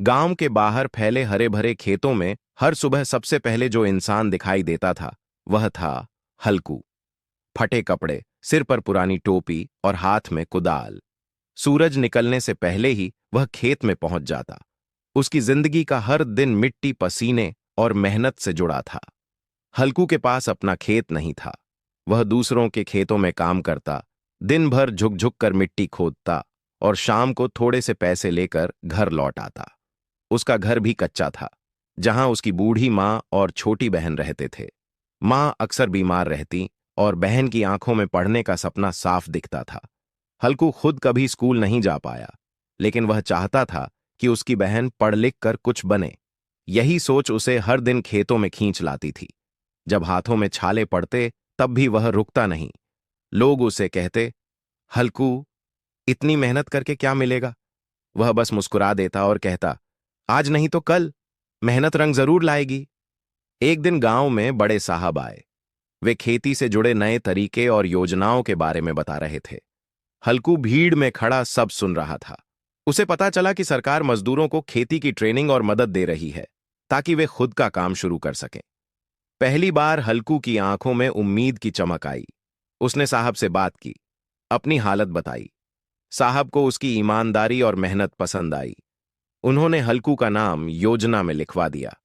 गांव के बाहर फैले हरे भरे खेतों में हर सुबह सबसे पहले जो इंसान दिखाई देता था वह था हल्कू। फटे कपड़े, सिर पर पुरानी टोपी और हाथ में कुदाल। सूरज निकलने से पहले ही वह खेत में पहुंच जाता। उसकी जिंदगी का हर दिन मिट्टी, पसीने और मेहनत से जुड़ा था। हल्कू के पास अपना खेत नहीं था। वह दूसरों के खेतों में काम करता, दिन भर झुक झुक कर मिट्टी खोदता और शाम को थोड़े से पैसे लेकर घर लौट आता। उसका घर भी कच्चा था, जहां उसकी बूढ़ी माँ और छोटी बहन रहते थे। माँ अक्सर बीमार रहती और बहन की आंखों में पढ़ने का सपना साफ दिखता था। हल्कू खुद कभी स्कूल नहीं जा पाया, लेकिन वह चाहता था कि उसकी बहन पढ़ लिख कर कुछ बने। यही सोच उसे हर दिन खेतों में खींच लाती थी। जब हाथों में छाले पड़ते तब भी वह रुकता नहीं। लोग उसे कहते, हल्कू, इतनी मेहनत करके क्या मिलेगा? वह बस मुस्कुरा देता और कहता, आज नहीं तो कल मेहनत रंग जरूर लाएगी। एक दिन गांव में बड़े साहब आए। वे खेती से जुड़े नए तरीके और योजनाओं के बारे में बता रहे थे। हल्कू भीड़ में खड़ा सब सुन रहा था। उसे पता चला कि सरकार मजदूरों को खेती की ट्रेनिंग और मदद दे रही है, ताकि वे खुद का काम शुरू कर सकें। पहली बार हल्कू की आंखों में उम्मीद की चमक आई। उसने साहब से बात की, अपनी हालत बताई। साहब को उसकी ईमानदारी और मेहनत पसंद आई। उन्होंने हल्कू का नाम योजना में लिखवा दिया।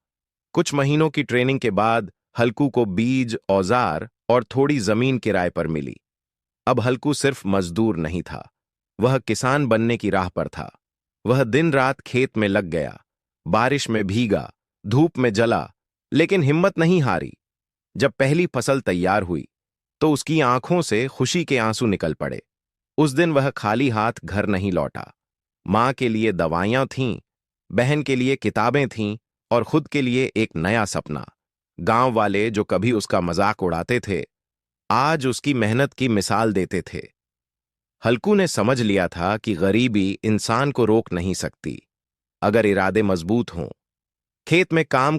कुछ महीनों की ट्रेनिंग के बाद हल्कू को बीज, औजार और थोड़ी जमीन किराए पर मिली। अब हल्कू सिर्फ मजदूर नहीं था, वह किसान बनने की राह पर था। वह दिन रात खेत में लग गया, बारिश में भीगा, धूप में जला, लेकिन हिम्मत नहीं हारी। जब पहली फसल तैयार हुई तो उसकी आंखों से खुशी के आंसू निकल पड़े। उस दिन वह खाली हाथ घर नहीं लौटा। मां के लिए दवाइयां थीं, बहन के लिए किताबें थीं और खुद के लिए एक नया सपना। गांव वाले जो कभी उसका मजाक उड़ाते थे, आज उसकी मेहनत की मिसाल देते थे। हल्कू ने समझ लिया था कि गरीबी इंसान को रोक नहीं सकती, अगर इरादे मजबूत हों। खेत में काम